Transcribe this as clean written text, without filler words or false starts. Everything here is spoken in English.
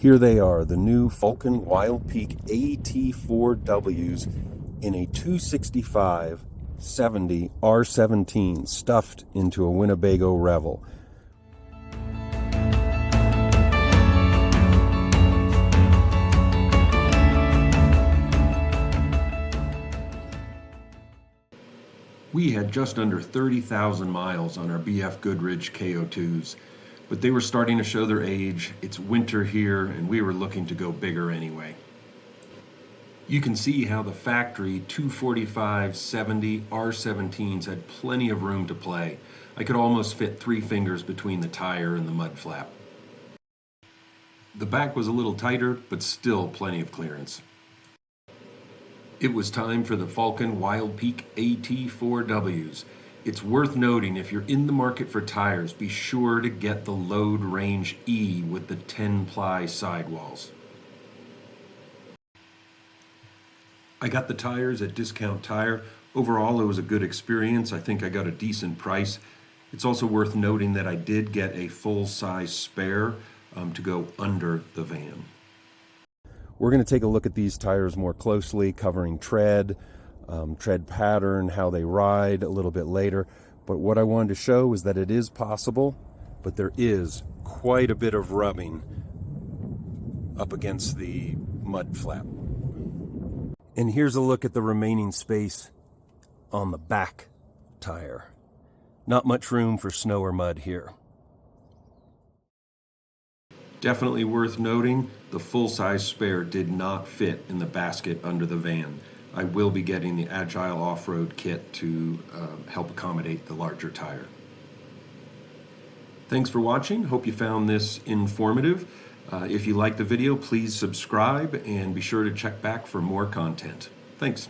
Here they are, the new Falken Wildpeak A T4Ws in a 265/70 R17 stuffed into a Winnebago Revel. We had just under 30,000 miles on our BF Goodrich KO2s, but they were starting to show their age. It's winter here, and we were looking to go bigger anyway. You can see how the factory 245/70 R17s had plenty of room to play. I could almost fit 3 fingers between the tire and the mud flap. The back was a little tighter, but still plenty of clearance. It was time for the Falken Wildpeak A T4Ws. It's worth noting, if you're in the market for tires, be sure to get the Load Range E with the 10-ply sidewalls. I got the tires at Discount Tire. Overall, it was a good experience. I think I got a decent price. It's also worth noting that I did get a full-size spare to go under the van. We're going to take a look at these tires more closely, covering tread, tread pattern, how they ride a little bit later. But what I wanted to show is that it is possible, but there is quite a bit of rubbing up against the mud flap. And here's a look at the remaining space on the back tire. Not much room for snow or mud here. Definitely worth noting, the full-size spare did not fit in the basket under the van. I will be getting the Agile off-road kit to help accommodate the larger tire. Thanks for watching. Hope you found this informative. If you liked the video, please subscribe and be sure to check back for more content. Thanks.